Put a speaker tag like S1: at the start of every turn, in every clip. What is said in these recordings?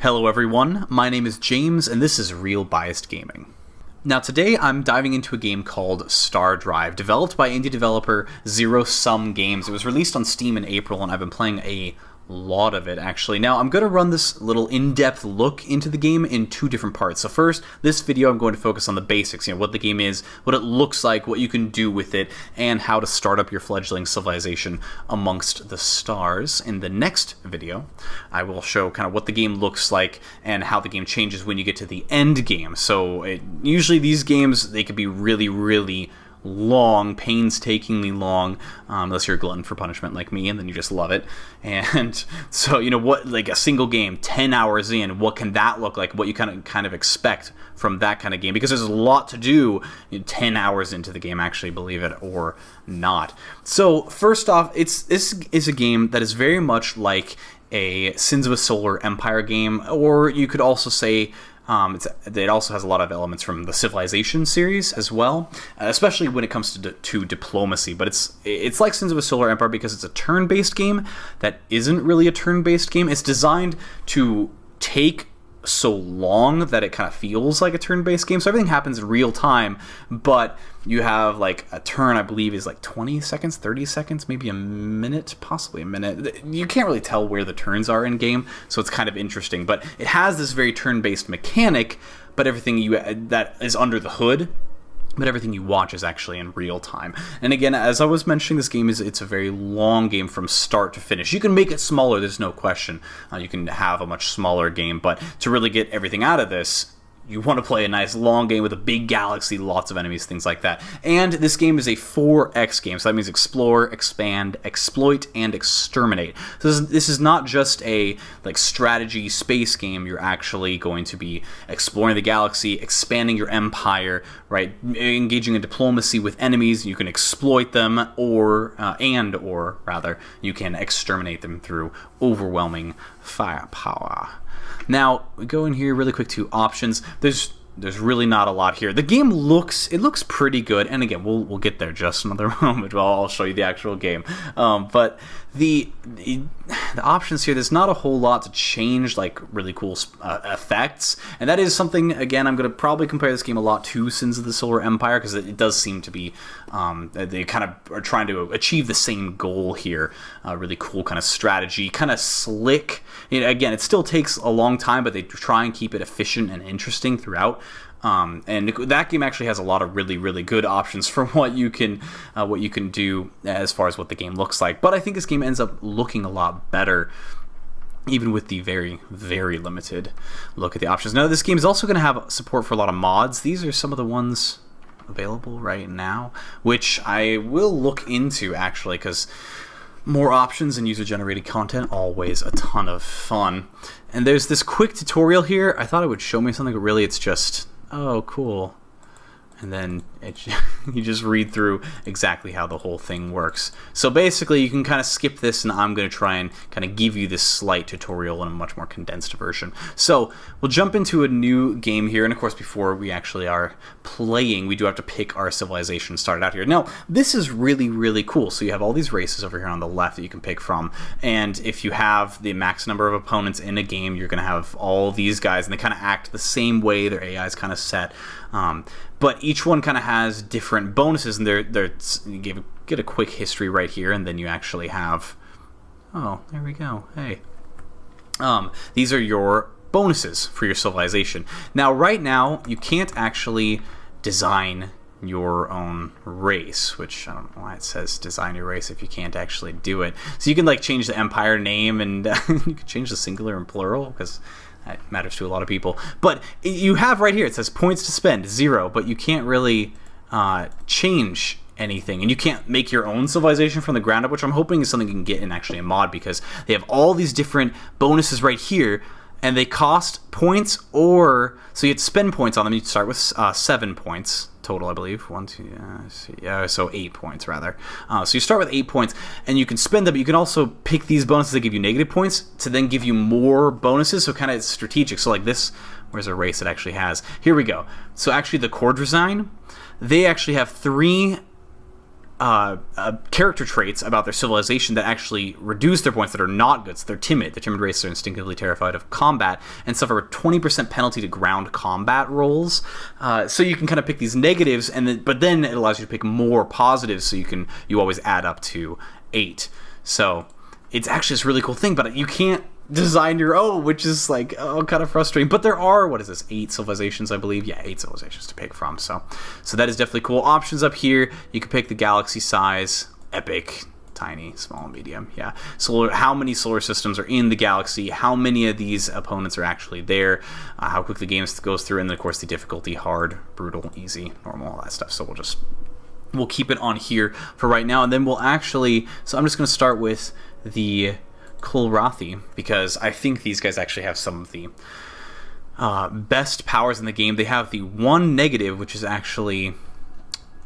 S1: Hello everyone, my name is James and this is Real Biased Gaming. Now today I'm diving into a game called Stardrive, developed by indie developer Zero Sum Games. It was released on Steam in April and I've been playing a lot of it actually. Now I'm going to run this little in-depth look into the game in two different parts. So first, this video I'm going to focus on the basics, what the game is, what it looks like, what you can do with it, and how to start up your fledgling civilization amongst the stars. In the next video, I will show kind of what the game looks like and how the game changes when you get to the end game. So usually these games, they could be really long, painstakingly long, unless you're a glutton for punishment like me, and then you just love it. And so, what, like a single game, 10 hours in, what can that look like? What you kind of expect from that kind of game? Because there's a lot to do 10 hours into the game, actually, believe it or not. So, first off, this is a game that is very much like a Sins of a Solar Empire game, or you could also say it also has a lot of elements from the Civilization series as well, especially when it comes to diplomacy. But it's like Sins of a Solar Empire because it's a turn-based game that isn't really a turn-based game. It's designed to take so long that it kind of feels like a turn-based game. So everything happens in real time, but you have like a turn, I believe, is like 20 seconds, 30 seconds, maybe a minute, possibly a minute. You can't really tell where the turns are in game, so it's kind of interesting. But it has this very turn-based mechanic, but everything that is under the hood, but everything you watch is actually in real time. And again, as I was mentioning, this game it's a very long game from start to finish. You can make it smaller, there's no question. You can have a much smaller game, but to really get everything out of this, you want to play a nice long game with a big galaxy, lots of enemies, things like that. And this game is a 4X game, so that means explore, expand, exploit, and exterminate. So this is not just a strategy space game. You're actually going to be exploring the galaxy, expanding your empire, right? Engaging in diplomacy with enemies. You can exploit them, or rather, you can exterminate them through overwhelming firepower. Now, we go in here really quick to options. There's really not a lot here. The game looks pretty good, and again, we'll get there just another moment. Well, I'll show you the actual game. But the options here, there's not a whole lot to change, like really cool effects, and that is something. Again, I'm going to probably compare this game a lot to Sins of the Solar Empire because it does seem to be they kind of are trying to achieve the same goal here. Really cool kind of strategy, kind of slick. Again, it still takes a long time, but they try and keep it efficient and interesting throughout. And that game actually has a lot of really good options for what you can do as far as what the game looks like. But I think this game ends up looking a lot better, even with the very limited look at the options. Now, this game is also going to have support for a lot of mods. These are some of the ones available right now, which I will look into actually, because more options and user-generated content, always a ton of fun. And there's this quick tutorial here. I thought it would show me something, but really it's just, oh, cool. And then you just read through exactly how the whole thing works. So basically, you can kind of skip this, and I'm going to try and kind of give you this slight tutorial in a much more condensed version. So we'll jump into a new game here, and of course, before we actually are playing, we do have to pick our civilization started out here. Now, this is really cool. So you have all these races over here on the left that you can pick from, and if you have the max number of opponents in a game, you're going to have all these guys, and they kind of act the same way. Their AI is kind of set. But each one kind of has different bonuses, and you get a quick history right here, and then you actually have, oh, there we go, hey. These are your bonuses for your civilization. Now, right now, you can't actually design your own race, which I don't know why it says design your race if you can't actually do it. So you can change the empire name, and you can change the singular and plural, because that matters to a lot of people. But you have right here, it says points to spend, 0, but you can't really change anything. And you can't make your own civilization from the ground up, which I'm hoping is something you can get in actually a mod, because they have all these different bonuses right here, and they cost points, so you have to spend points on them. You start with 7 points total, I believe. 1, 2, so 8 points rather. So you start with 8 points, and you can spend them. But you can also pick these bonuses that give you negative points to then give you more bonuses. So kind of strategic. So like this, where's a race that actually has? Here we go. So actually, the core design, they actually have 3 character traits about their civilization that actually reduce their points that are not good. So they're timid. The timid races are instinctively terrified of combat and suffer a 20% penalty to ground combat rolls. So you can kind of pick these negatives, but then it allows you to pick more positives. So you always add up to 8. So it's actually this really cool thing, but you can't design your own, which is like kind of frustrating. But there are 8 civilizations, I believe. Yeah, 8 civilizations to pick from. So that is definitely cool. Options up here. You can pick the galaxy size, epic, tiny, small, medium. Yeah. So how many solar systems are in the galaxy? How many of these opponents are actually there? How quick the game goes through, and then of course the difficulty: hard, brutal, easy, normal, all that stuff. So we'll keep it on here for right now, and then we'll actually. So I'm just going to start with the Kulrathi, because I think these guys actually have some of the best powers in the game. They have the one negative, which is actually,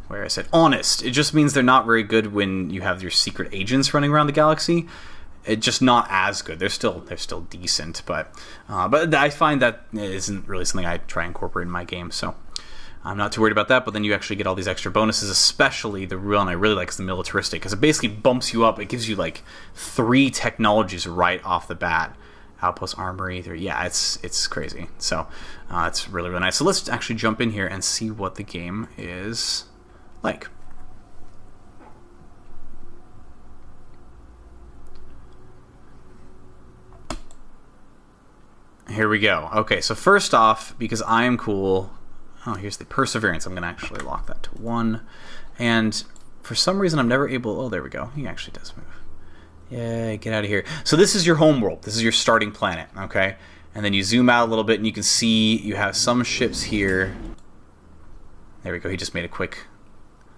S1: where I said honest. It just means they're not very good when you have your secret agents running around the galaxy. It's just not as good. They're still decent, but I find that it isn't really something I try and incorporate in my game. So I'm not too worried about that, but then you actually get all these extra bonuses, especially the one I really like is the militaristic, because it basically bumps you up. It gives you like 3 technologies right off the bat. Outpost, armory, yeah, it's crazy. So it's really, really nice. So let's actually jump in here and see what the game is like. Here we go. Okay, so first off, because I am cool... Oh, here's the perseverance. I'm going to actually lock that to 1. And for some reason, I'm never able... Oh, there we go. He actually does move. Yay, get out of here. So this is your home world. This is your starting planet, okay? And then you zoom out a little bit, and you can see you have some ships here. There we go. He just made a quick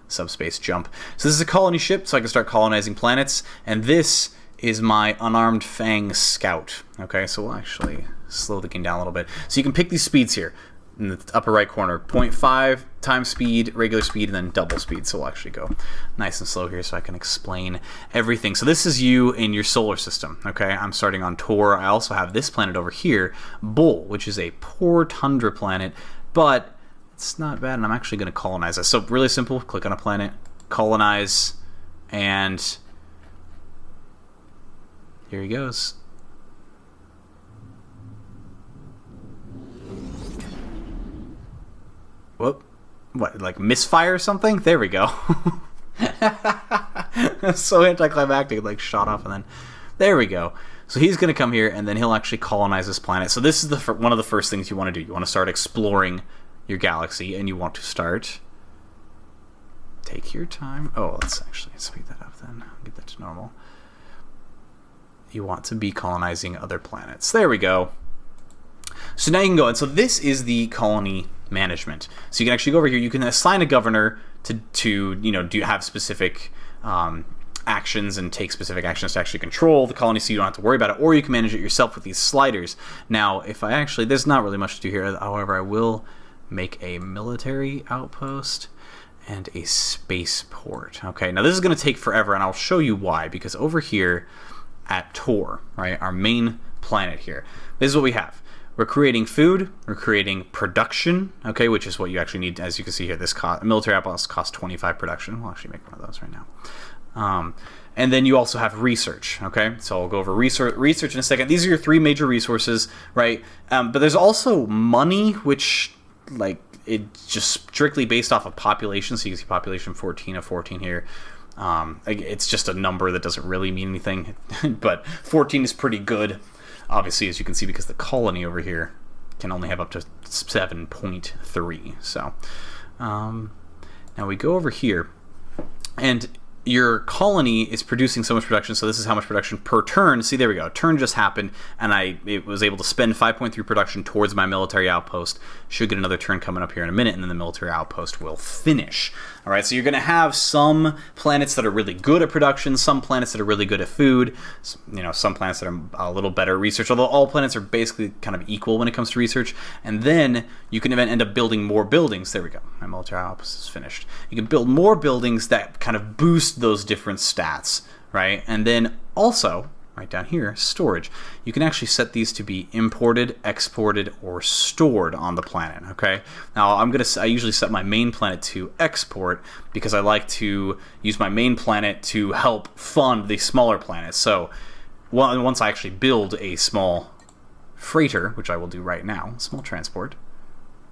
S1: subspace jump. So this is a colony ship, so I can start colonizing planets. And this is my unarmed Fang scout, okay? So we'll actually slow the game down a little bit. So you can pick these speeds here. In the upper right corner, 0.5 times speed, regular speed, and then double speed. So we'll actually go nice and slow here so I can explain everything. So this is you in your solar system, okay? I'm starting on Tor. I also have this planet over here, Bull, which is a poor tundra planet, but it's not bad, and I'm actually going to colonize it. So really simple, click on a planet, colonize, and here he goes. Whoop. What, like misfire or something? There we go. That's so anticlimactic, like shot off and then... There we go. So he's going to come here and then he'll actually colonize this planet. So this is one of the first things you want to do. You want to start exploring your galaxy, and you want to start... Take your time. Oh, let's actually speed that up then. Get that to normal. You want to be colonizing other planets. There we go. So now you can go, and so this is the colony management. So you can actually go over here. You can assign a governor to have specific actions and take specific actions to actually control the colony, so you don't have to worry about it, or you can manage it yourself with these sliders. Now, if I actually, there's not really much to do here. However, I will make a military outpost and a spaceport. Okay, now this is going to take forever, and I'll show you why. Because over here at Tor, right, our main planet here, this is what we have. We're creating food, we're creating production, okay, which is what you actually need. As you can see here, this military outpost costs 25 production. We'll actually make one of those right now. And then you also have research, okay? So I'll go over research in a second. These are your 3 major resources, right? But there's also money, which, like, it's just strictly based off of population. So you can see population 14 of 14 here. It's just a number that doesn't really mean anything, but 14 is pretty good. Obviously, as you can see, because the colony over here can only have up to 7.3. So now we go over here, and your colony is producing so much production. So this is how much production per turn. See, there we go. A turn just happened, and it was able to spend 5.3 production towards my military outpost. Should get another turn coming up here in a minute, and then the military outpost will finish. All right, so you're going to have some planets that are really good at production, some planets that are really good at food, some planets that are a little better at research, although all planets are basically kind of equal when it comes to research. And then you can even end up building more buildings. There we go. My military outpost is finished. You can build more buildings that kind of boost those different stats, right? And then also, right down here, storage. You can actually set these to be imported, exported, or stored on the planet, okay? Now, I usually set my main planet to export because I like to use my main planet to help fund the smaller planets. So, once I actually build a small freighter, which I will do right now, small transport,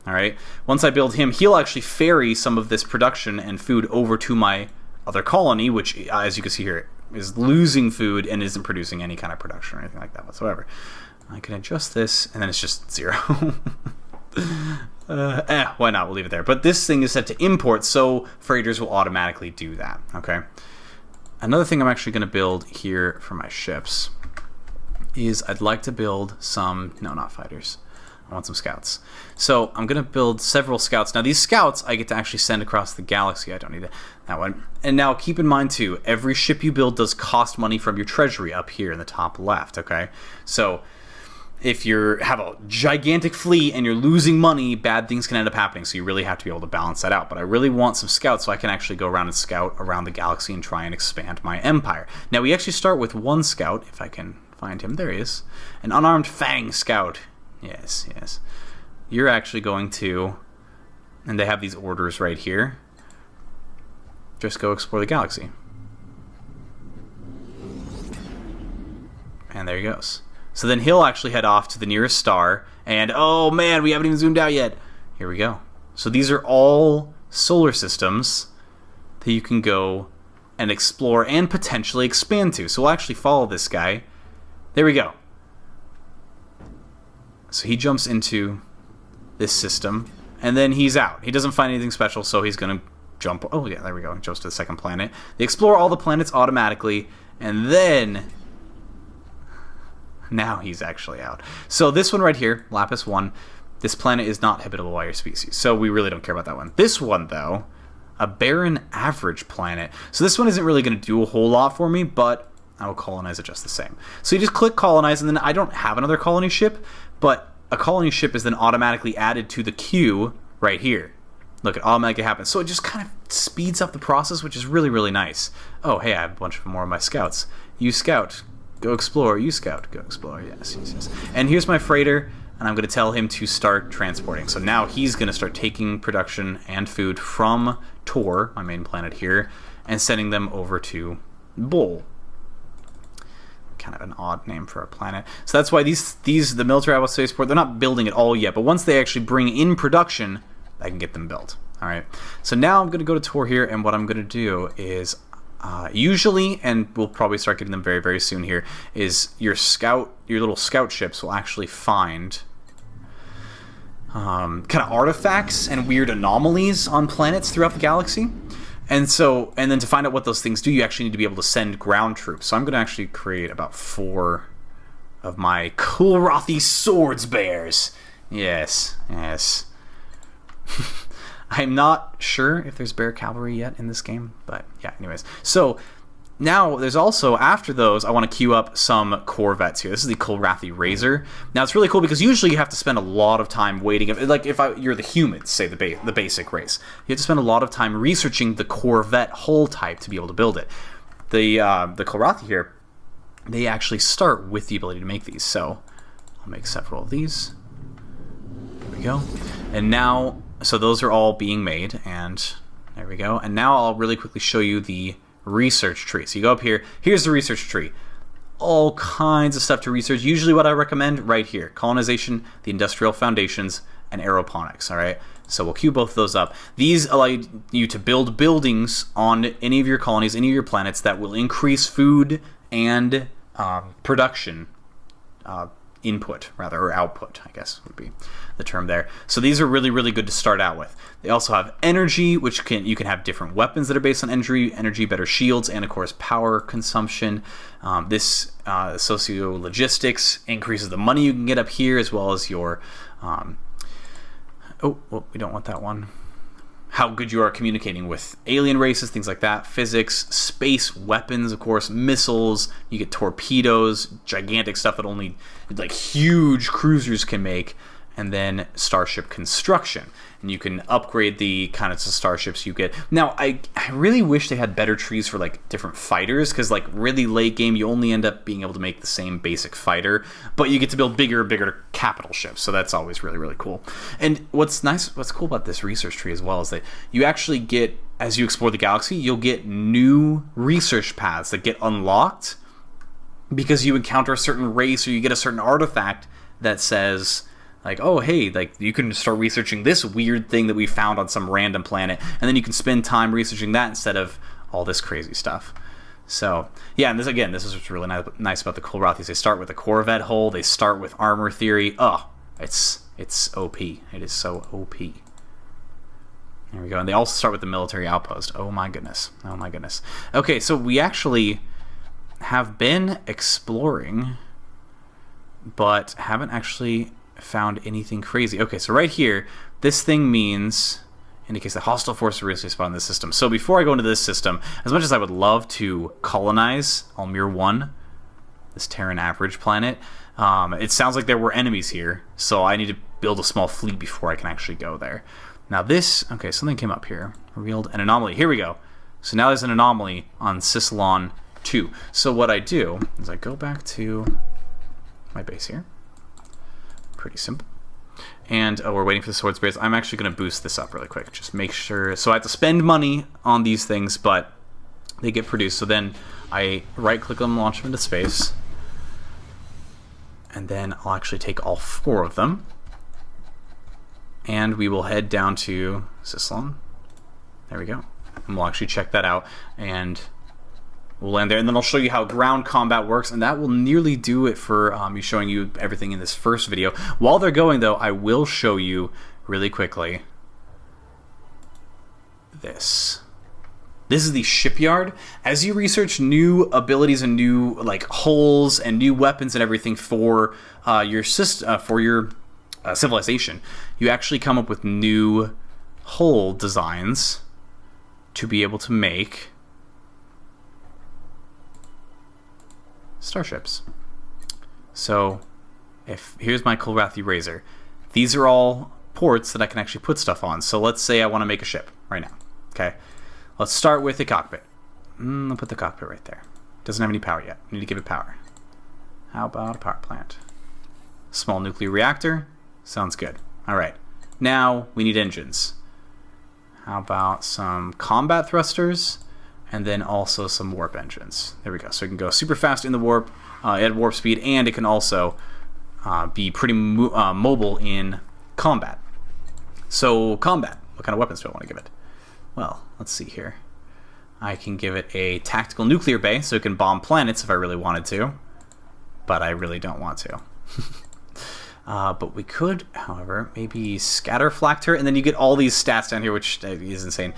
S1: all right? Once I build him, he'll actually ferry some of this production and food over to my other colony, which, as you can see here, is losing food and isn't producing any kind of production or anything like that whatsoever. I can adjust this, and then it's just 0. Why not? We'll leave it there. But this thing is set to import, so freighters will automatically do that, okay? Another thing I'm actually going to build here for my ships is I'd like to build some... No, not fighters. I want some scouts. So I'm going to build several scouts. Now these scouts I get to actually send across the galaxy. I don't need that one. And now keep in mind too, every ship you build does cost money from your treasury up here in the top left, okay? So if you have a gigantic fleet and you're losing money, bad things can end up happening. So you really have to be able to balance that out. But I really want some scouts so I can actually go around and scout around the galaxy and try and expand my empire. Now we actually start with one scout, if I can find him. There he is. An unarmed Fang scout. Yes, yes. You're actually going to, and they have these orders right here, just go explore the galaxy. And there he goes. So then he'll actually head off to the nearest star, and oh man, we haven't even zoomed out yet. Here we go. So these are all solar systems that you can go and explore and potentially expand to. So we'll actually follow this guy. There we go. So he jumps into this system, and then he's out. He doesn't find anything special, so he's going to jump. Oh, yeah, there we go. He jumps to the second planet. They explore all the planets automatically, and then... Now he's actually out. So this one right here, Lapis 1, this planet is not habitable by your species, so we really don't care about that one. This one, though, a barren average planet. So this one isn't really going to do a whole lot for me, but I will colonize it just the same. So you just click colonize, and then I don't have another colony ship, but a colony ship is then automatically added to the queue right here. Look, it automatically happens. So it just kind of speeds up the process, which is really, really nice. Oh, hey, I have a bunch more of my scouts. You scout, go explore. You scout, go explore. Yes, yes, yes. And here's my freighter, and I'm going to tell him to start transporting. So now he's going to start taking production and food from Tor, my main planet here, and sending them over to Bull. Kind of an odd name for a planet. So that's why the military outpost spaceport, they're not building it all yet, but once they actually bring in production, I can get them built. All right. So now I'm going to go to Tor here, and what I'm going to do is usually, and we'll probably start getting them very, very soon here, is your little scout ships will actually find kind of artifacts and weird anomalies on planets throughout the galaxy. And then to find out what those things do, you actually need to be able to send ground troops. So I'm going to actually create about 4 of my Kulrothi swords bears. Yes, yes. I'm not sure if there's bear cavalry yet in this game, but yeah, anyways. So now there's also, after those, I want to queue up some corvettes here. This is the Kulrathi Razor. Now it's really cool because usually you have to spend a lot of time waiting. Like you're the humans, say the basic race, you have to spend a lot of time researching the corvette hull type to be able to build it. The Kulrathi here, they actually start with the ability to make these. So I'll make several of these. There we go. And now, so those are all being made, and there we go. And now I'll really quickly show you the research tree. So you go up here, here's the research tree. All kinds of stuff to research. Usually what I recommend right here, colonization, the industrial foundations, and aeroponics, all right? So we'll queue both of those up. These allow you to build buildings on any of your colonies, any of your planets that will increase food and production input, rather, or output, I guess would be the term there. So these are really, really good to start out with. They also have energy, which you can have different weapons that are based on energy, better shields, and of course power consumption. This socio-logistics increases the money you can get up here, as well as your we don't want that one. How good you are communicating with alien races, things like that. Physics, space weapons, of course, missiles. You get torpedoes, gigantic stuff that only like huge cruisers can make. and then starship construction. And you can upgrade the kind of starships you get. Now, I really wish they had better trees for like different fighters, because like really late game, you only end up being able to make the same basic fighter, but you get to build bigger and bigger capital ships. So that's always really, really cool. And what's cool about this research tree as well is that you actually get, as you explore the galaxy, you'll get new research paths that get unlocked because you encounter a certain race or you get a certain artifact that says, like, oh, hey, like you can start researching this weird thing that we found on some random planet, and then you can spend time researching that instead of all this crazy stuff. So, yeah, and this is what's really nice about the Kolrathi's. They start with a Corvette hull, they start with armor theory. Oh, it's OP. It is so OP. There we go. And they also start with the military outpost. Oh my goodness. Oh my goodness. Okay, so we actually have been exploring, but haven't actually found anything crazy. Okay, so right here, this thing indicates that hostile forces recently spawned in this system. So before I go into this system, as much as I would love to colonize Almir 1, this Terran average planet, it sounds like there were enemies here, so I need to build a small fleet before I can actually go there. Now this, okay, something came up here. Revealed an anomaly. Here we go. So now there's an anomaly on Syslon 2. So what I do is I go back to my base here. Pretty simple. And we're waiting for the sword spirits. I'm actually going to boost this up really quick. Just make sure. So I have to spend money on these things, but they get produced. So then I right-click them, launch them into space. And then I'll actually take all 4 of them. And we will head down to Syslon. There we go. And we'll actually check that out. And we'll land there, and then I'll show you how ground combat works, and that will nearly do it for me showing you everything in this first video. While they're going, though, I will show you really quickly this. This is the Shipyard. As you research new abilities and new like hulls and new weapons and everything for your civilization, you actually come up with new hull designs to be able to make starships. So here's my Kolrathi Razor. These are all ports that I can actually put stuff on. So let's say I want to make a ship right now. Okay, let's start with the cockpit. I'll put the cockpit right there. Doesn't have any power yet. I need to give it power. How about a power plant? Small nuclear reactor. Sounds good. All right, now we need engines. How about some combat thrusters? And then also some warp engines. There we go. So it can go super fast in the warp, at warp speed, and it can also be pretty mobile in combat. So combat, what kind of weapons do I want to give it? Well, let's see here. I can give it a tactical nuclear bay, so it can bomb planets if I really wanted to, but I really don't want to. But we could, however, maybe scatter flak turret, and then you get all these stats down here, which is insane.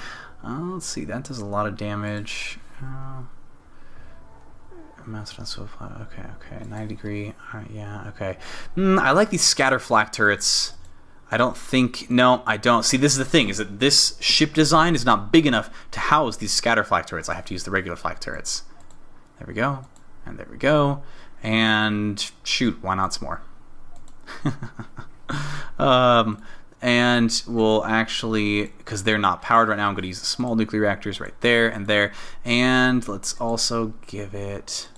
S1: Let's see, that does a lot of damage. Mounted on so far. Okay, 90 degree. Yeah, okay. I like these scatter flak turrets. I don't think, no, I don't. See, this is the thing, is that this ship design is not big enough to house these scatter flak turrets. I have to use the regular flak turrets. There we go, and there we go. And shoot, why not some more? And we'll actually, because they're not powered right now, I'm going to use the small nuclear reactors right there and there. And let's also give it,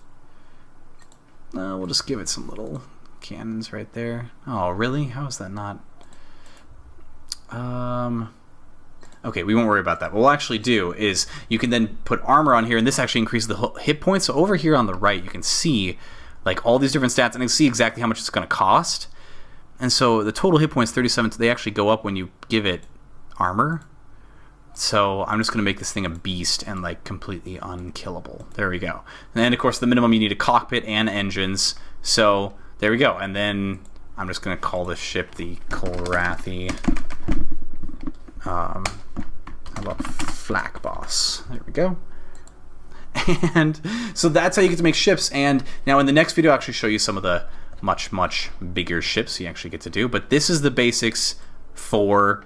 S1: we'll just give it some little cannons right there. Oh, really? How is that not? Okay, we won't worry about that. What we'll actually do is you can then put armor on here, and this actually increases the hit points. So over here on the right, you can see like all these different stats, and you can see exactly how much it's going to cost. And so the total hit points, 37, they actually go up when you give it armor. So I'm just going to make this thing a beast and like completely unkillable. There we go. And then, of course, the minimum you need a cockpit and engines. So there we go. And then I'm just going to call this ship the Kolrathi. How about Flak Boss? There we go. And so that's how you get to make ships. And now in the next video, I'll actually show you some of the much bigger ships you actually get to do, but this is the basics for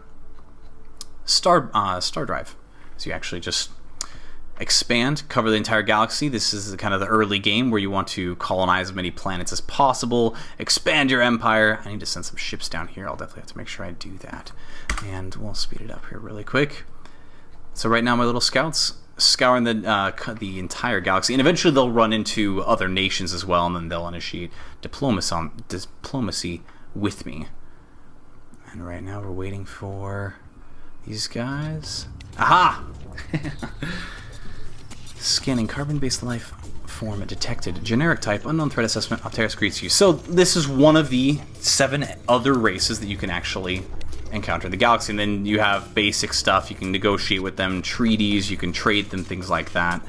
S1: Stardrive. So you actually just expand, cover the entire galaxy. This is kind of the early game where you want to colonize as many planets as possible, expand your empire. I need to send some ships down here. I'll definitely have to make sure I do that. And we'll speed it up here really quick. So right now my little scouts scouring the entire galaxy, and eventually they'll run into other nations as well, and then they'll initiate diplomacy with me. And right now we're waiting for these guys. Aha! Scanning carbon-based life form detected. Generic type, unknown threat assessment, Opteris greets you. So this is one of the 7 other races that you can actually encounter in the galaxy. And then you have basic stuff. You can negotiate with them, treaties, you can trade them, things like that.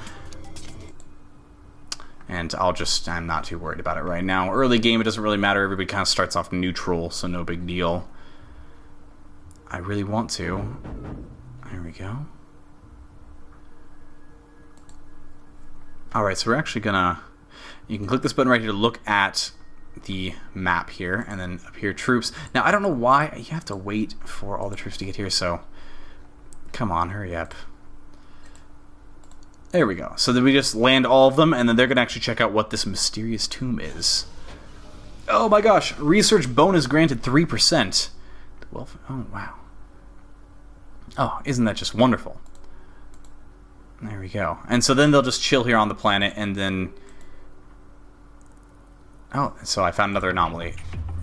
S1: And I'm not too worried about it right now. Early game, it doesn't really matter. Everybody kind of starts off neutral, so no big deal. I really want to. There we go. Alright, so we're actually gonna... You can click this button right here to look at the map here, and then up here, troops. Now, I don't know why you have to wait for all the troops to get here, so... Come on, hurry up. There we go. So then we just land all of them, and then they're gonna actually check out what this mysterious tomb is. Oh my gosh! Research bonus granted 3%. Well, oh, wow. Oh, isn't that just wonderful? There we go. And so then they'll just chill here on the planet, and then... Oh, so I found another anomaly.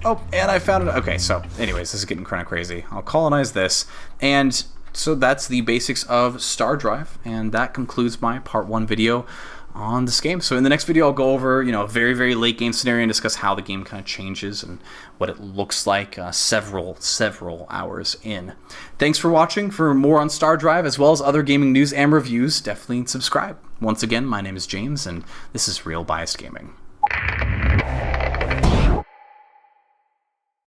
S1: Oh, and I found it. Okay, so anyways, this is getting kind of crazy. I'll colonize this. And so that's the basics of Stardrive, and that concludes my part 1 video on this game. So in the next video, I'll go over, you know, a very, very late game scenario and discuss how the game kind of changes and what it looks like several hours in. Thanks for watching. For more on Stardrive, as well as other gaming news and reviews, definitely subscribe. Once again, my name is James, and this is Real Biased Gaming.